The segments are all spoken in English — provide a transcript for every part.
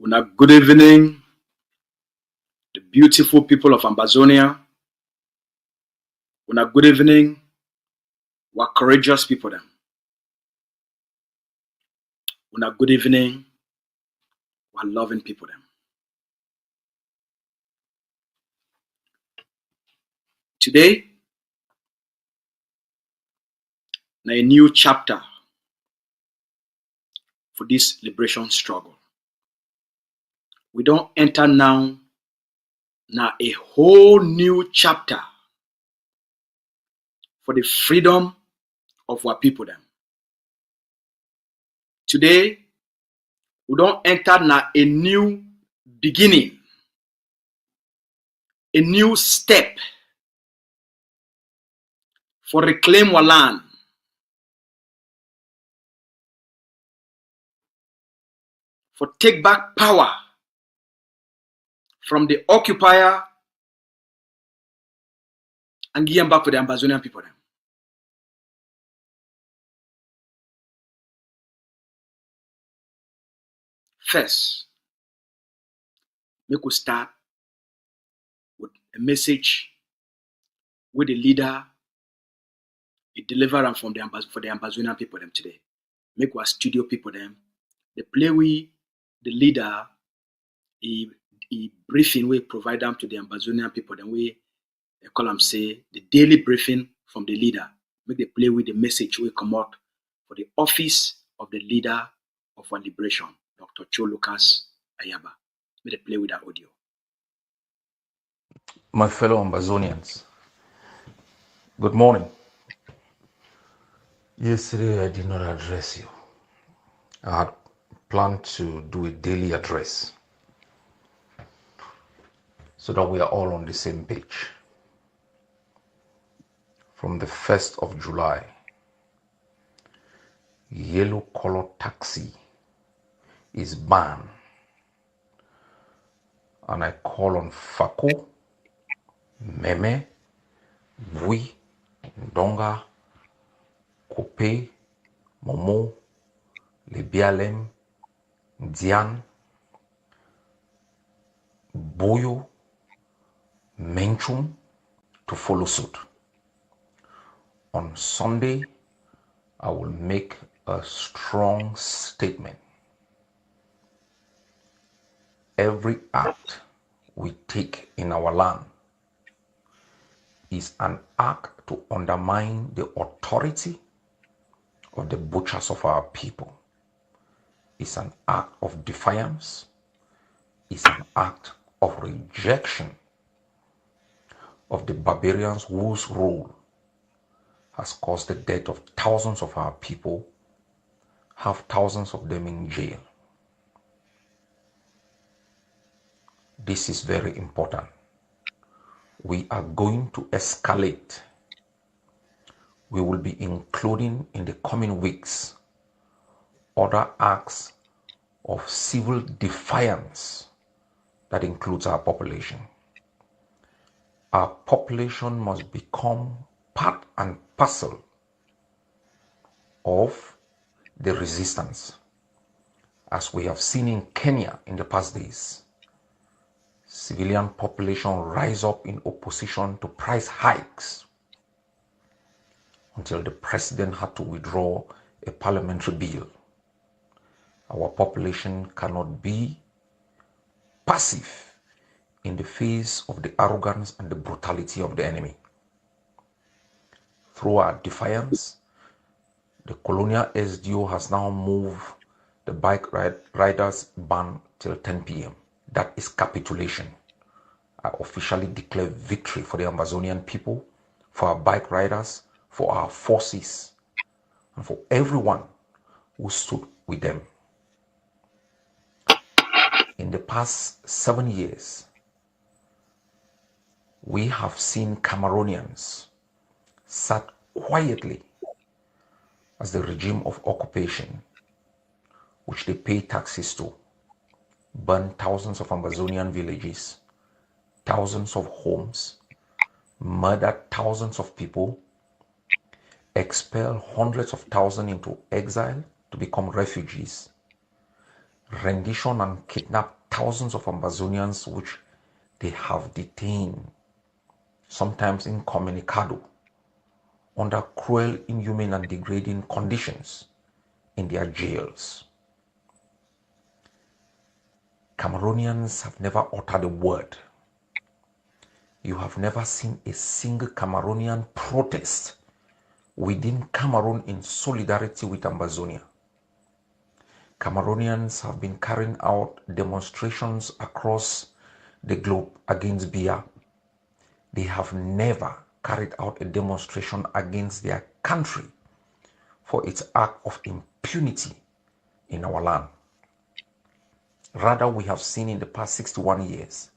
Una good evening, the beautiful people of Ambazonia. Una good evening, we're courageous people them. Una good evening, we're loving people them. Today, na a new chapter for this liberation struggle. We don't enter now a whole new chapter for the freedom of our people them. Today, we don't enter a new beginning, a new step for reclaim our land, for take back power from the occupier and give them back to the Ambazonian people then. First, make we start with a message with the leader, he deliver them for the Ambazonian people them today. Make our studio people them. They play with the leader, he briefing we provide them to the Ambazonian people. Then we call them say the daily briefing from the leader. Make they play with the message we come out for the office of the leader of our liberation, Dr. Cho Lucas Ayaba. Make they play with that audio. My fellow Ambazonians, good morning. Yesterday I did not address you. I had planned to do a daily address so that we are all on the same page. From the 1st of July, yellow color taxi is banned, and I call on Fako, Meme, Bui, Ndonga, Kope, Momo, Lebialem, Dian, Boyo, Menchum to follow suit. On Sunday, I will make a strong statement. Every act we take in our land is an act to undermine the authority of the butchers of our people. It's an act of defiance. It's an act of rejection of the barbarians whose rule has caused the death of thousands of our people, have thousands of them in jail. This is very important. We are going to escalate. We will be including in the coming weeks other acts of civil defiance that includes our population. Our population must become part and parcel of the resistance, as we have seen in Kenya in the past days. Civilian population rise up in opposition to price hikes until the president had to withdraw a parliamentary bill. Our population cannot be passive in the face of the arrogance and the brutality of the enemy. Through our defiance, the colonial SDO has now moved the bike riders ban till 10 p.m. That is capitulation. I officially declare victory for the Ambazonian people, for our bike riders, for our forces, and for everyone who stood with them. In the past 7 years, we have seen Cameroonians sat quietly as the regime of occupation, which they pay taxes to, burn thousands of Ambazonian villages, thousands of homes, murder thousands of people, expel hundreds of thousands into exile to become refugees, rendition and kidnap thousands of Ambazonians which they have detained, sometimes incommunicado, under cruel, inhumane and degrading conditions in their jails. Cameroonians have never uttered a word. You have never seen a single Cameroonian protest within Cameroon in solidarity with Ambazonia. Cameroonians have been carrying out demonstrations across the globe against Biya. They have never carried out a demonstration against their country for its act of impunity in our land. Rather, we have seen in the past 61 years,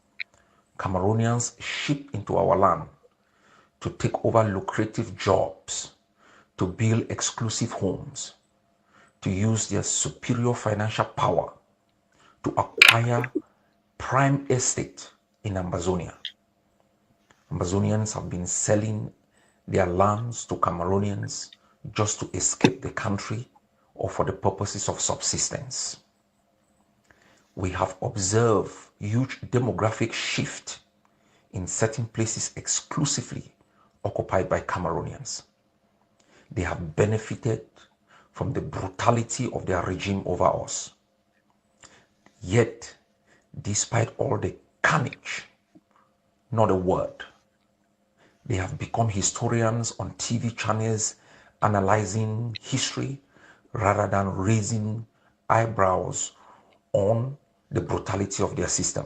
Cameroonians shipped into our land to take over lucrative jobs, to build exclusive homes, to use their superior financial power to acquire prime estate in Ambazonia. Ambazonians have been selling their lands to Cameroonians just to escape the country or for the purposes of subsistence. We have observed huge demographic shift in certain places exclusively occupied by Cameroonians. They have benefited from the brutality of their regime over us. Yet, despite all the carnage, not a word. They have become historians on TV channels analyzing history rather than raising eyebrows on the brutality of their system.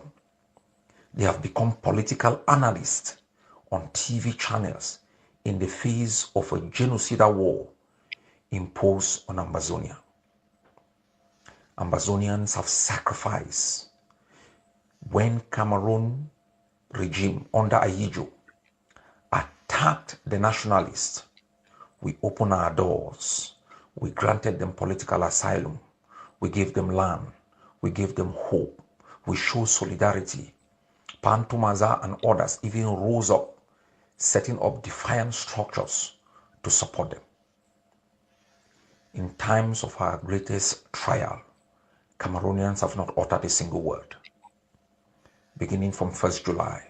They have become political analysts on TV channels in the face of a genocidal war imposed on Ambazonia. Ambazonians have sacrificed. When Cameroon regime under Ayijo attacked the nationalists, we opened our doors. We granted them political asylum. We gave them land. We gave them hope. We showed solidarity. Pantumaza and others even rose up, setting up defiant structures to support them. In times of our greatest trial, Cameroonians have not uttered a single word. Beginning from 1st July,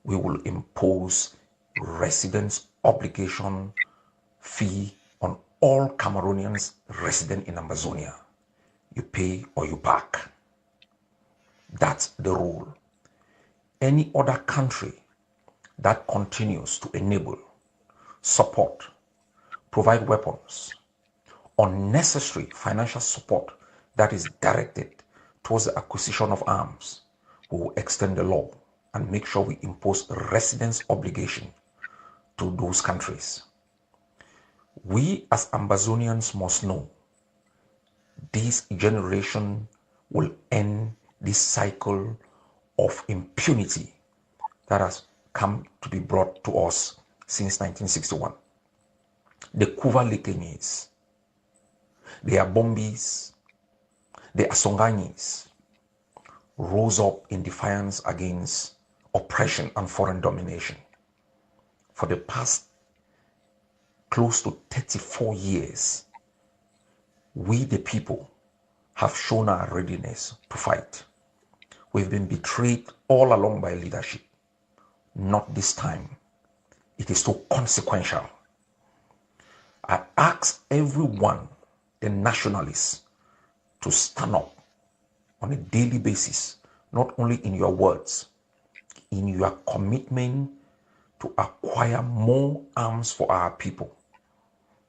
we will impose residence obligation fee on all Cameroonians resident in Ambazonia. You pay or you back. That's the rule. Any other country that continues to enable, support, provide weapons, unnecessary financial support that is directed towards the acquisition of arms, we will extend the law and make sure we impose residence obligation to those countries. We as Ambazonians must know this generation will end this cycle of impunity that has come to be brought to us since 1961. The Kuva-Lekenyes, the Abombis, the Asonganyis rose up in defiance against oppression and foreign domination. For the past close to 34 years, we the people have shown our readiness to fight. We've been betrayed all along by leadership. Not this time. It is too consequential. I ask everyone, the nationalists, to stand up on a daily basis, not only in your words, in your commitment to acquire more arms for our people,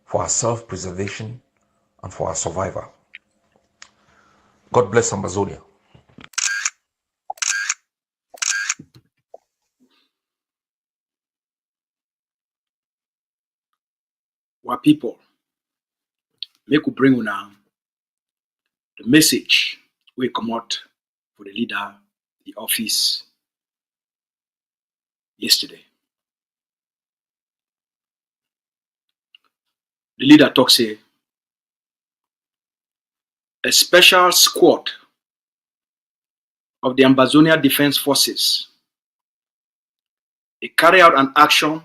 for our self-preservation and for our survival. God bless Ambazonia. Our people, make we bring una the message we come out for the leader, the office yesterday. The leader talk say a special squad of the Ambazonia Defense Forces they carry out an action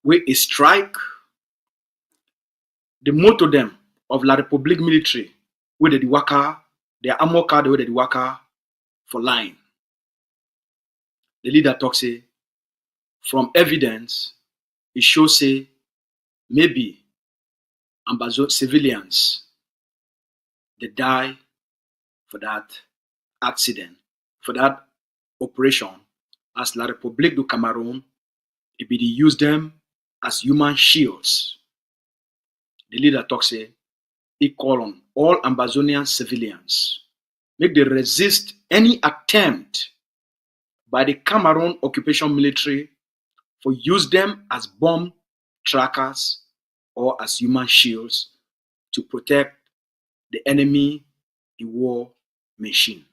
where a strike the motto them of La Republique military where they waka, their armor car, the way they waka for line. The leader talks say, from evidence, it shows say maybe Ambazonia civilians they die for that accident, for that operation. As La République du Cameroon, it be they use them as human shields. The leader talks say he call on all Ambazonian civilians make they resist any attempt by the Cameroon occupation military for use them as bomb trackers or as human shields to protect the enemy in war machine.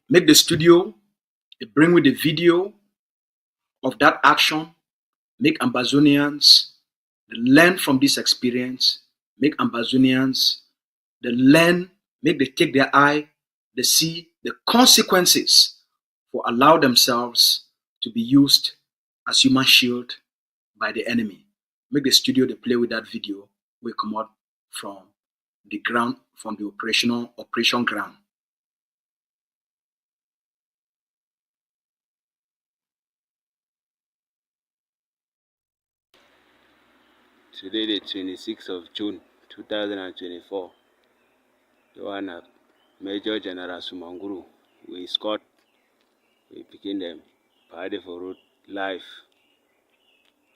Make the studio bring with the video of that action. Make Ambazonians learn from this experience. Make Ambazonians learn, make they take their eye, they see the consequences for allow themselves to be used as human shield by the enemy. Make the studio they play with that video will come out from the ground, from the operation ground. Today, the 26th of June 2024, the one of Major General Sumanguru, we escort, we begin them, party for road life.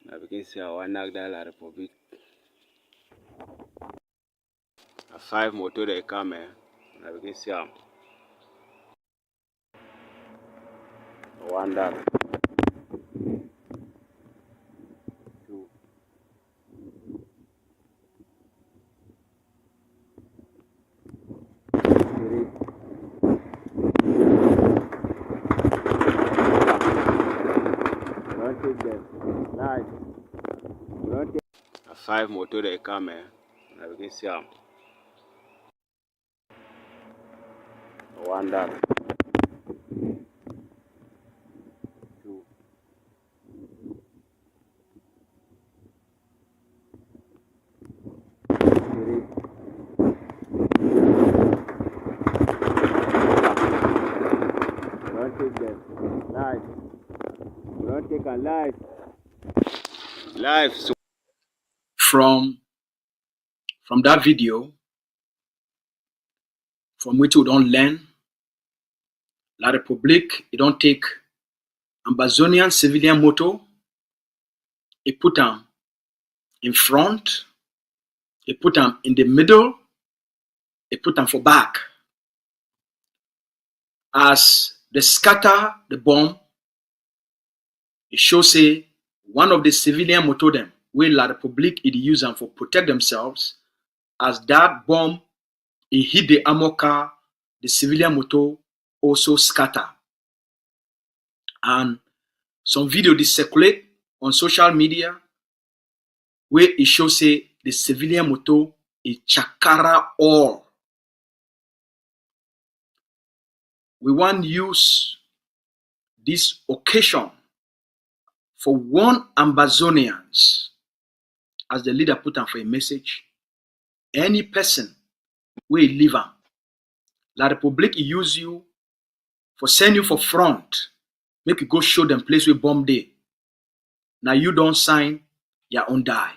Now begin say our Nagda Republic. A 5 motor they come now begin say one that. 2. 3. Don't take them. Light. Don't take a 5 motor they come now begin say one that. 2. 3. Don't take them. Life. Don't take a life. Life. So From that video, from which we don't learn, La République, it don't take Ambazonian civilian motor, it put them in front, it put them in the middle, it put them for back. As they scatter the bomb, it shows say one of the civilian motor them where La République it use them for protect themselves. As that bomb it hit the armor car, the civilian motor also scatter. And some video they circulate on social media where it shows say the civilian motor is chakara all. We want use this occasion for one Ambazonians, as the leader put on for a message. Any person where you live on, La République use you for send you for front, make you go show them place where bomb day. Now you don't sign your own die.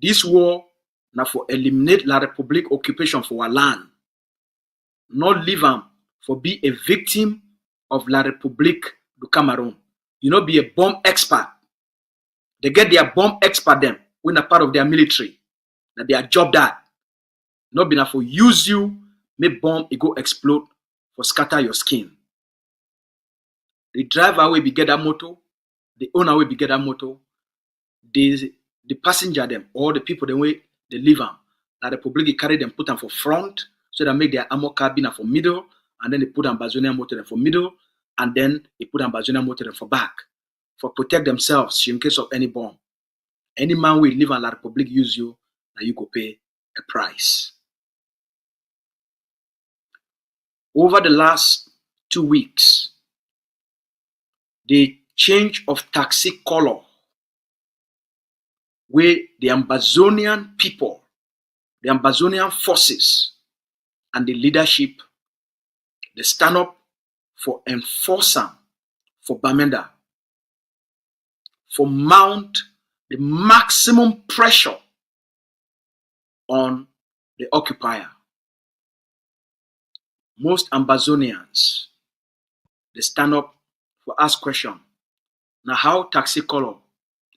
This war now for eliminate La République occupation for our land. Not leave them for be a victim of La République du Cameroon. You know, be a bomb expert. They get their bomb expert them when a part of their military. That their job that. Not be enough for use you, make bomb it go explode for scatter your skin. The driver will be get that motor, the owner will be get that motor, the passenger them or the people the way they live them. That the public carry them, put them for front, so they make their armor cabin for middle, and then they put Ambazonia motor them for middle, and then they put Ambazonia motor them for back, for protect themselves in case of any bomb. Any man will live and La Republic use you, now you go pay a price. Over the last 2 weeks, the change of taxi color where the Ambazonian people the Ambazonian forces and the leadership, they stand up for enforcer, for Bamenda, for mount the maximum pressure on the occupier. Most Ambazonians, they stand up for ask question. Now how taxi color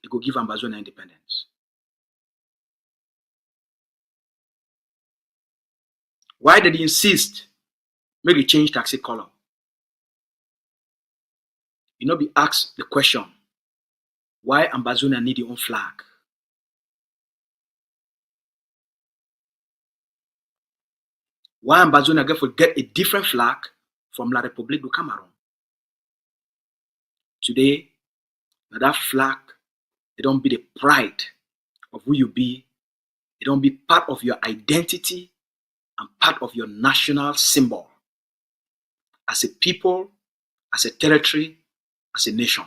they go give Ambazonia independence? Why did they insist make it change taxi color? You know, be asked the question, why Ambazonia need their own flag? Why Ambazonia get a different flag from La République du Cameroon? Today, that flag, it don't be the pride of who you be. It don't be part of your identity and part of your national symbol as a people, as a territory, as a nation.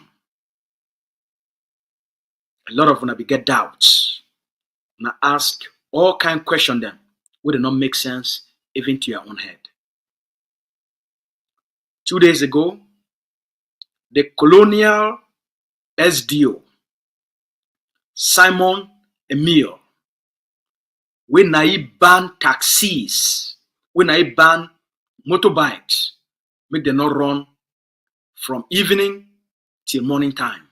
A lot of when be get doubts. When I ask all kind of question them, would it not make sense even to your own head? 2 days ago, the colonial SDO, Simon Emile, when I ban taxis, when I ban motorbikes, make them not run from evening till morning time.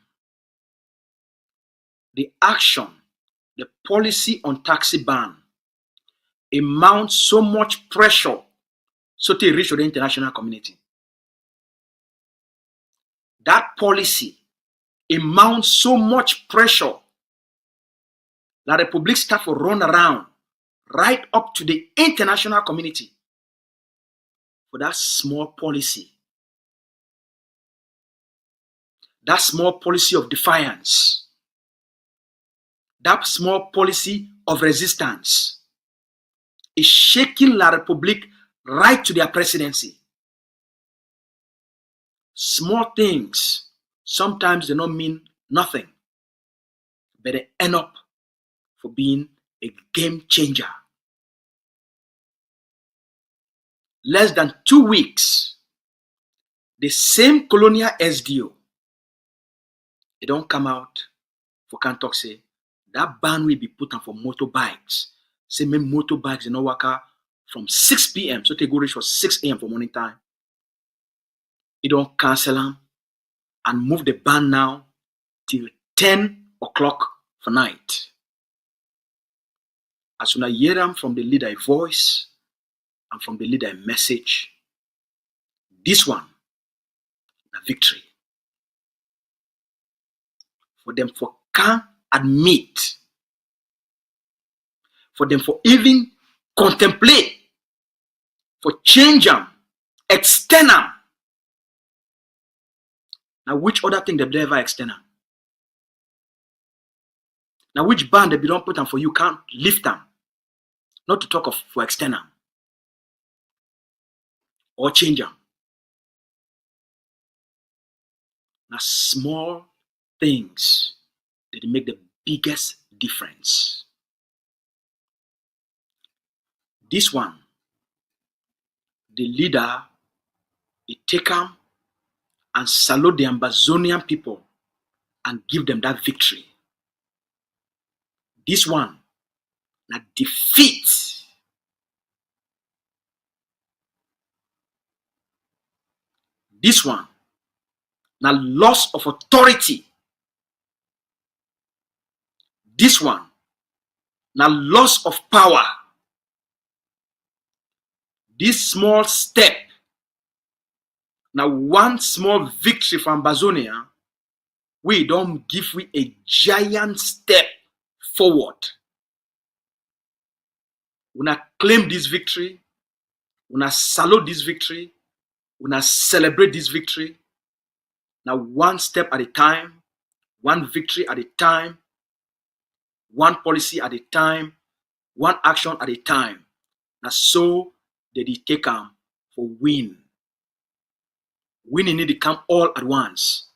The action, the policy on taxi ban, it mounts so much pressure so to reach the international community. That policy, it mounts so much pressure that the public staff will run around right up to the international community for that small policy. That small policy of defiance. That small policy of resistance is shaking La République right to their presidency. Small things, sometimes they don't mean nothing, but they end up for being a game changer. Less than 2 weeks, the same colonial SDO, they don't come out for can talk say that ban will be put on for motorbikes. Say me motorbikes in Owaka from 6 p.m. so they go reach for 6 a.m. for morning time. It don't cancel them and move the ban now till 10 o'clock for night. As soon as you hear them from the leader voice and from the leader message, this one, a victory. For them for can admit, for them for even contemplate, for change them, extend them. Now which other thing they ever extend them? Now which band they don't put them for you can't lift them? Not to talk of for extend them or change them. Now small things that make the biggest difference. This one, the leader, he take them and salute the Ambazonian people and give them that victory. This one, na defeat. This one, na loss of authority. This one, na loss of power. This small step, now one small victory for Ambazonia, we don't give we a giant step forward. We not claim this victory, we not salute this victory, we not celebrate this victory. Now one step at a time, one victory at a time, one policy at a time, one action at a time. Now so they take them for win. Winning need to come all at once.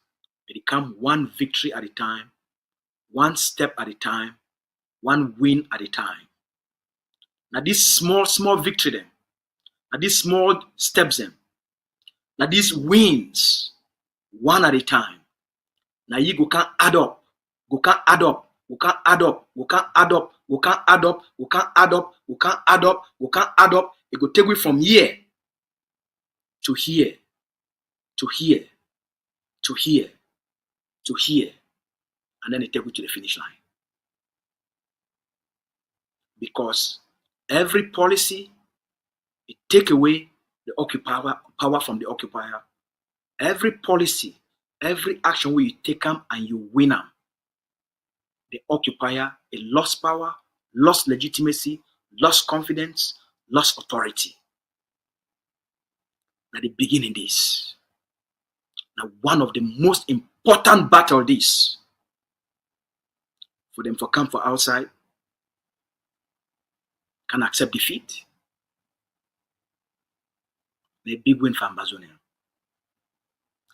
It come one victory at a time, one step at a time, one win at a time. Now these small victory them. Now these small steps them. Now these wins one at a time. Now you go can add up. Go can add up. We can add up. We can add up. We can add up. We can add up. We can add up. We can add up. It go take we from here to here to here to here to here, and then it take you to the finish line. Because every policy, it take away the occupier power from the occupier. Every policy, every action where you take them and you win them, the occupier, a lost power, lost legitimacy, lost confidence, lost authority. At the beginning this. Now one of the most important battle this for them to come for outside, can accept defeat. A big win for Ambazonia.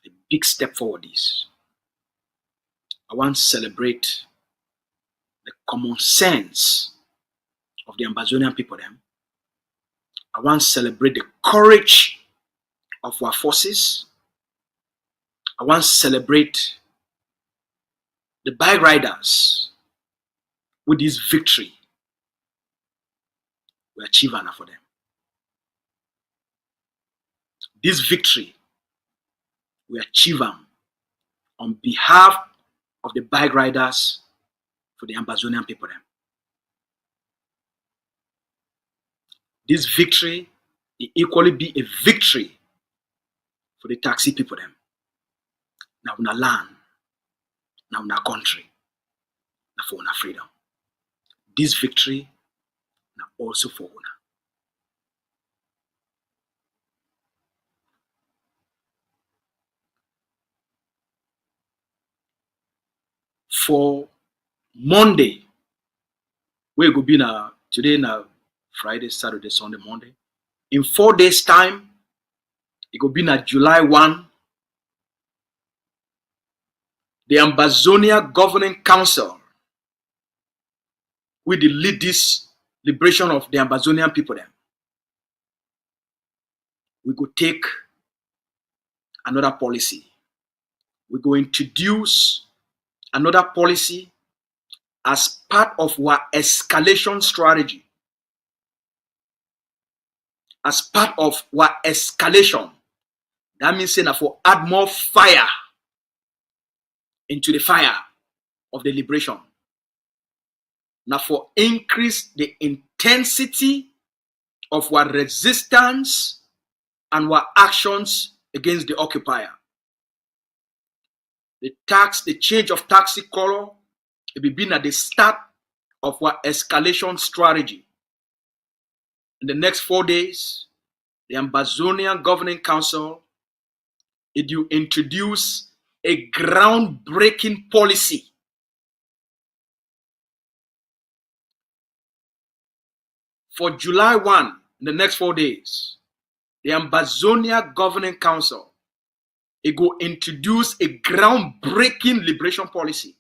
A big step forward this. I want to celebrate the common sense of the Ambazonian people them. I want to celebrate the courage of our forces. I want to celebrate the bike riders with this victory we achieve for them. This victory we achieve on behalf of the bike riders for the Ambazonian people them. This victory will equally be a victory for the taxi people them. Now in our land, now in our country, now for our freedom. This victory now also for una. For Monday, we go be na today na Friday, Saturday, Sunday, Monday. In 4 days' time, it go be na July 1. The Ambazonia Governing Council will lead this liberation of the Ambazonian people then. We go take another policy. We go introduce another policy as part of our escalation strategy. As part of our escalation. That means saying that for add more fire into the fire of the liberation. Now for increase the intensity of our resistance and our actions against the occupier. The change of taxi color, it will be at the start of our escalation strategy. In the next 4 days, the Ambazonian Governing Council, it will introduce a groundbreaking policy for July 1, in the next 4 days. The Ambazonia Governing Council, it will introduce a groundbreaking liberation policy.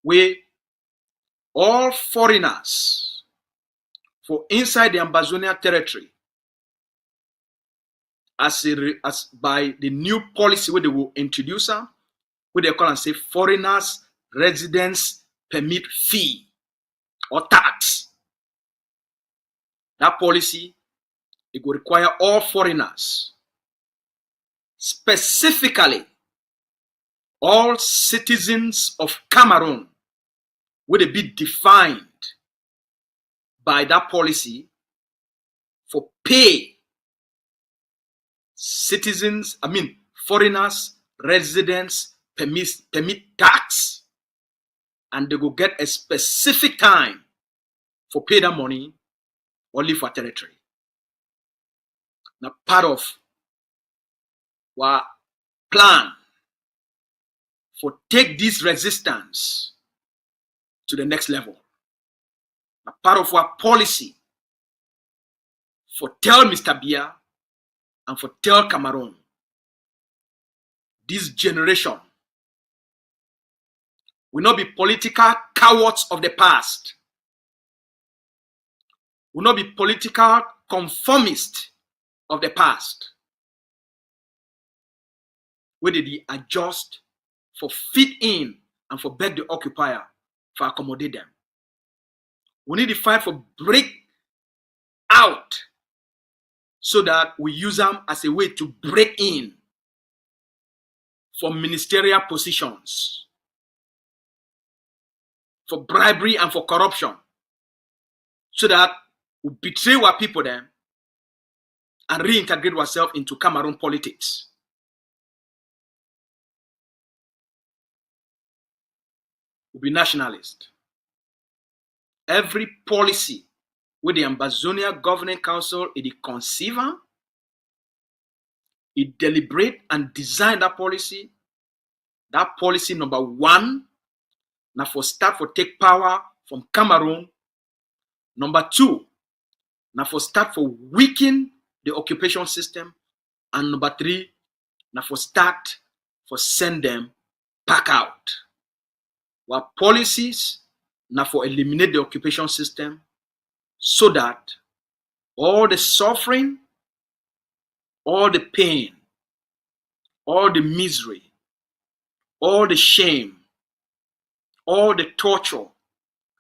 Where all foreigners for inside the Ambazonia territory, as by the new policy where they will introduce them, where they call and say foreigners residence permit fee or tax. That policy, it will require all foreigners, specifically all citizens of Cameroon, will they be defined by that policy for pay foreigners, residents, permit tax, and they will get a specific time for pay that money or leave for territory. Now part of our plan for take this resistance to the next level. Now part of our policy for tell Mr. Bia and for tell Cameroon, this generation, will not be political cowards of the past. Will not be political conformists of the past. Where did he adjust for fit in and for beg the occupier for accommodate them? We need to fight for break out so that we use them as a way to break in for ministerial positions, for bribery and for corruption, so that we betray our people then and reintegrate ourselves into Cameroon politics. We'll be nationalist. Every policy with the Ambazonia Governing Council, it conceive, it deliberate and design that policy. That policy number one, now for start for take power from Cameroon. Number two, now for start for weaken the occupation system. And number three, now for start for send them back out. Our policies now for eliminate the occupation system so that all the suffering, all the pain, all the misery, all the shame, all the torture,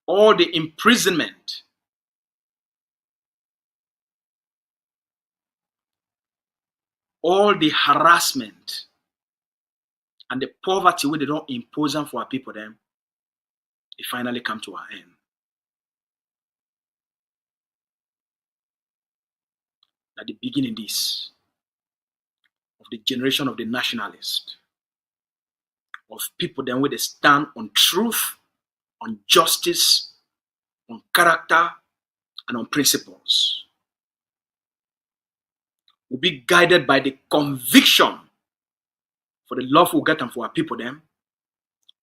all the imprisonment, all the harassment, and the poverty where they don't impose them for our people, then it finally come to our end. At the beginning this of the generation of the nationalists, of people then where they stand on truth, on justice, on character, and on principles. We'll be guided by the conviction for the love we'll get and for our people them,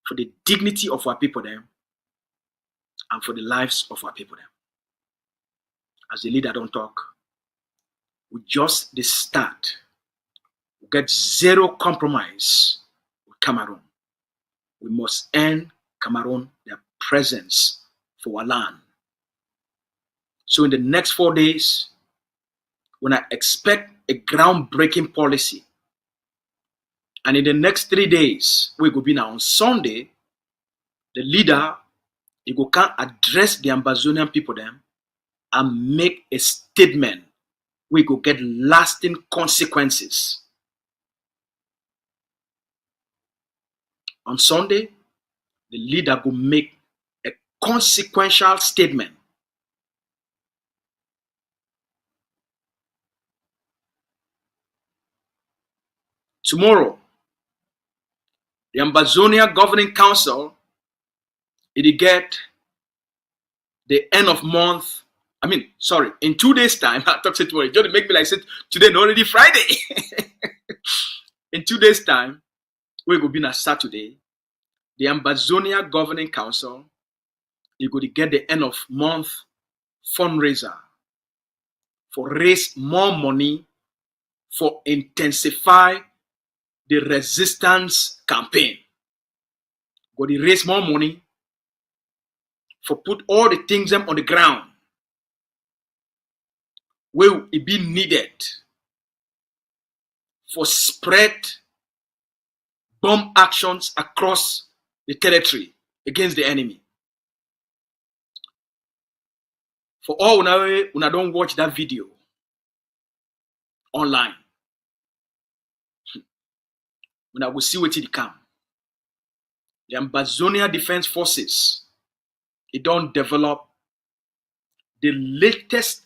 for the dignity of our people them, and for the lives of our people them. As the leader don't talk, we just the start. We get zero compromise with Cameroon. We must end Cameroon their presence for our land. So in the next 4 days, when I expect a groundbreaking policy, and in the next 3 days, we go be now on Sunday, the leader, he go can address the Ambazonian people them and make a statement. We go get lasting consequences. On Sunday, the leader go make a consequential statement. Tomorrow, the Ambazonia Governing Council, it get the end of month. In 2 days' time, I talk to tomorrow. Just make me like say today, not already Friday. In 2 days' time, we go be on Saturday. The Ambazonia Governing Council, you go to get the end of month fundraiser for raise more money for intensify the resistance campaign. Go to raise more money for put all the things them on the ground where it be needed for spread bomb actions across the territory against the enemy. For all una don't watch that video online, una will see what it come. The Ambazonia Defense Forces, it don't develop the latest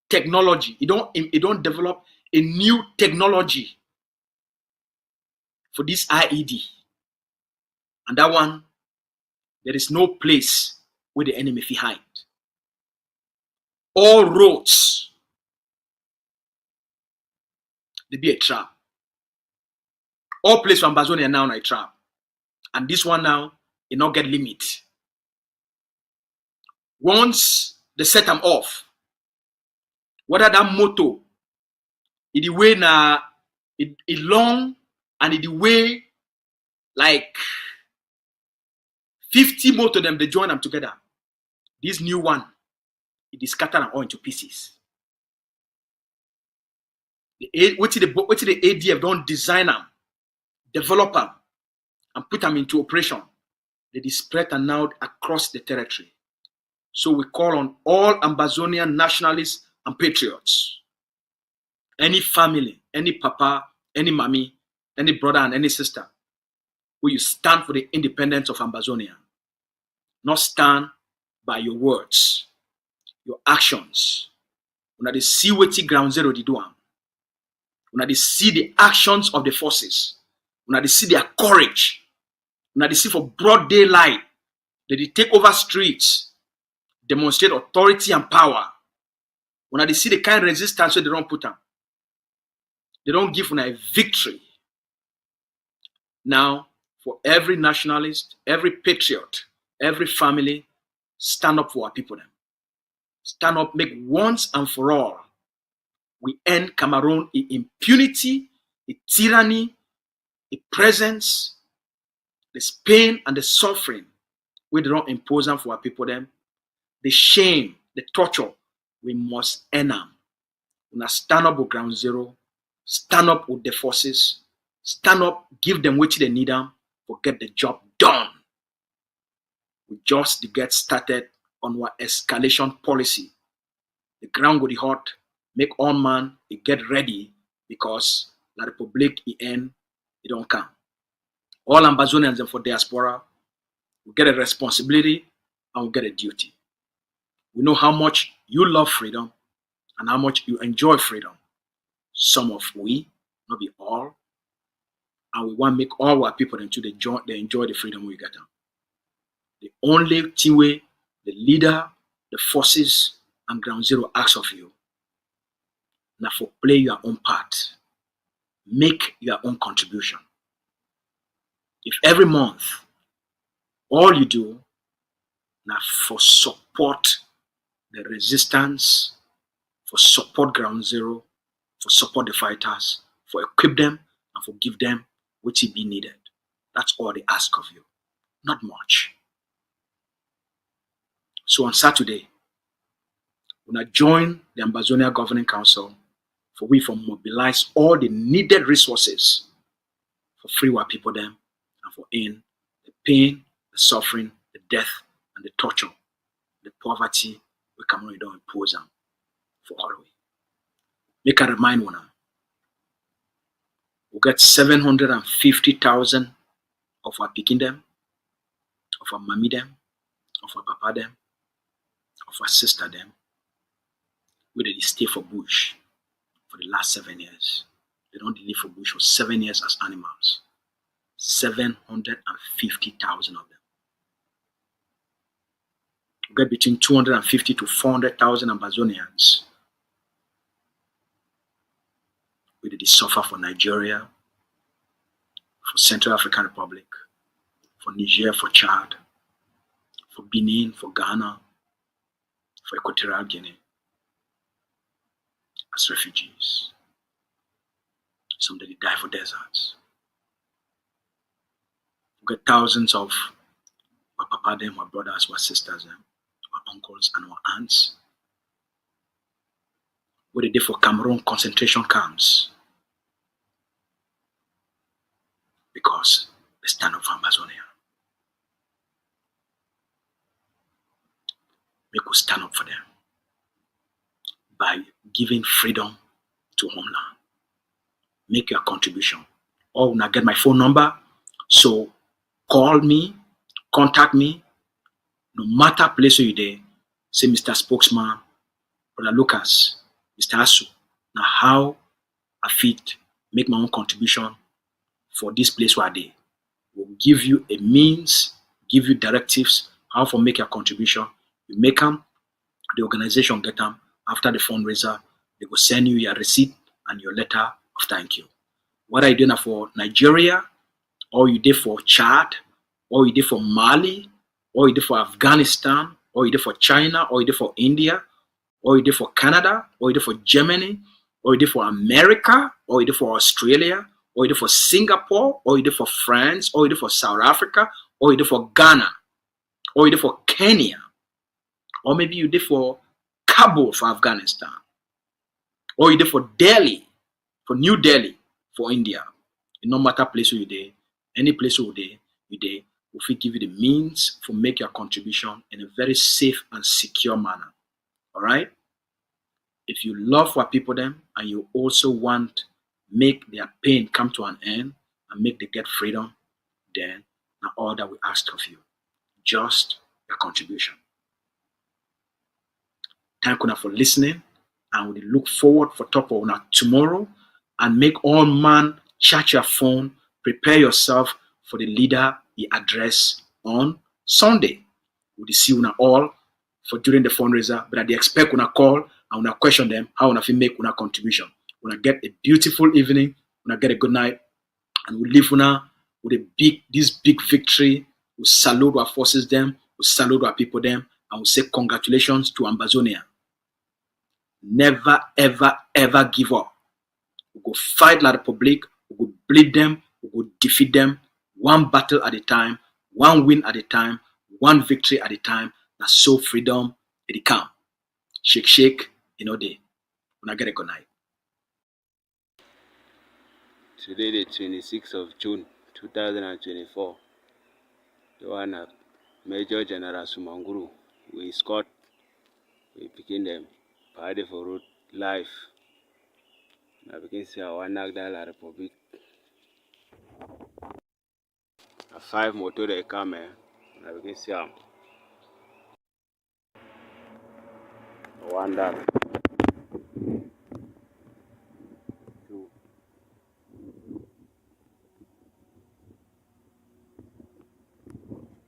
technology. It don't develop a new technology for this IED. And that one, there is no place where the enemy fi hide. All roads, they be a trap. All places from Ambazonia now are a trap. And this one now, it not get limit. Once they set them off, whether that motor, it the way na it long and it the way like 50 more to them, they join them together. This new one, it is scattered them all into pieces. What the ADF don't design them, develop them, and put them into operation. They is spread and now across the territory. So we call on all Ambazonian nationalists and patriots. Any family, any papa, any mommy, any brother and any sister, will you stand for the independence of Ambazonia? Not stand by your words, your actions. When they see what ground zero they do, when they see the actions of the forces, when they see their courage, when they see for broad daylight that they take over streets, demonstrate authority and power, when they see the kind of resistance that they don't put up, they don't give a victory. Now, for every nationalist, every patriot, every family, stand up for our people. Then. Stand up, make once and for all. We end Cameroon in impunity, in tyranny, in presence, the pain and the suffering. We don't impose them for our people. Then. The shame, the torture, we must end them. We must stand up with ground zero, stand up with the forces, stand up, give them what they need them, to get the job done. We just get started on our escalation policy. The ground will be hot, make all man get ready because La Republic end, it don't come. All Ambazonians and for diaspora, we get a responsibility and we get a duty. We know how much you love freedom and how much you enjoy freedom. Some of we, not be all, and we want to make all our people into they enjoy the freedom we get them. The only thing way the leader, the forces, and ground zero asks of you, now for play your own part, make your own contribution. If every month all you do now for support the resistance, for support ground zero, for support the fighters, for equip them and for give them what it be needed. That's all they ask of you. Not much. So on Saturday, when I join the Ambazonia Governing Council, for we to mobilize all the needed resources for free our people them and for end the pain, the suffering, the death, and the torture, the poverty we Cameroon don't impose them for all we. Make a remind one. We get 750,000 of our picking them, of our mommy them, of our papa them, of our sister them, where they stay for bush for the last 7 years. They don't live for bush for 7 years as animals. 750,000 of them. We get between 250 to 400,000 Ambazonians where they suffer for Nigeria, for Central African Republic, for Niger, for Chad, for Benin, for Ghana, for Equatorial Guinea as refugees. Some they die for deserts. We get thousands of our papa them, our brothers, our sisters them, our uncles and our aunts where they did for Cameroon concentration camps because they stand up for Ambazonia. Make us stand up for them by giving freedom to homeland. Make your contribution. Or when I get my phone number, so call me, contact me, no matter place where you're there, say Mr. Spokesman, Brother Lucas, Mr. Asu, now how I fit make my own contribution for this place where they will give you a means, give you directives, how to make your contribution. You make them, the organization get them. After the fundraiser, they will send you your receipt and your letter of thank you. What are you doing for Nigeria, or you did for Chad, or you did for Mali, or you did for Afghanistan, or you did for China, or you did for India, or you did for Canada, or you did for Germany, or you did for America, or you did for Australia, or you did for Singapore, or you did for France, or you did for South Africa, or you did for Ghana. or you're there for Kenya, or maybe you're there for Kabul for Afghanistan, or you're there for Delhi, for New Delhi, for India. No matter place where you're there, any place where you're there, we will give you the means to make your contribution in a very safe and secure manner. All right? If you love our people them and you also want make their pain come to an end and make them get freedom, then now all that we ask of you, just your contribution. Thank you for listening, and we look forward for talk for tomorrow. And make all man charge your phone, prepare yourself for the leader he address on Sunday. We'll see you all for during the fundraiser, but they expect una call and una question them how una fit make una contribution. Una get a beautiful evening, una get a good night, and we leave una with this big victory. We salute our forces them, we salute our people them, and we say congratulations to Ambazonia. Never, ever, ever give up. We go fight La Republic, we go bleed them, we go defeat them, one battle at a time, one win at a time, one victory at a time. That's so freedom it come. Shake, shake, day. When I get a good night. Today, the 26th of June, 2024, the one of Major General Sumanguru, we escort, we begin them, party for road life. Now begin see our one La Republic. 5 motor they come, now begin see our one dollar. 2.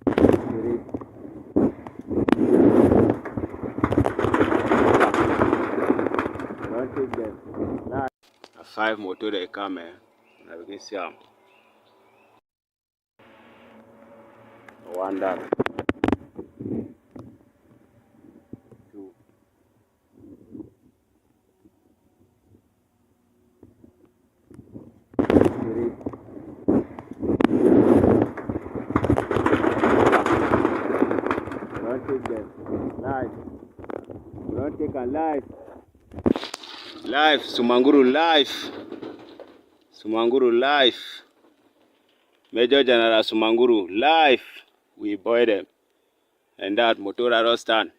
3. 5 motor they come, now begin see our one dollar. 2. 3. Don't take them. Life. Don't take a life. Life. Sumanguru life. Sumanguru life. Major General Sumanguru life. We boy them. And that motor stand.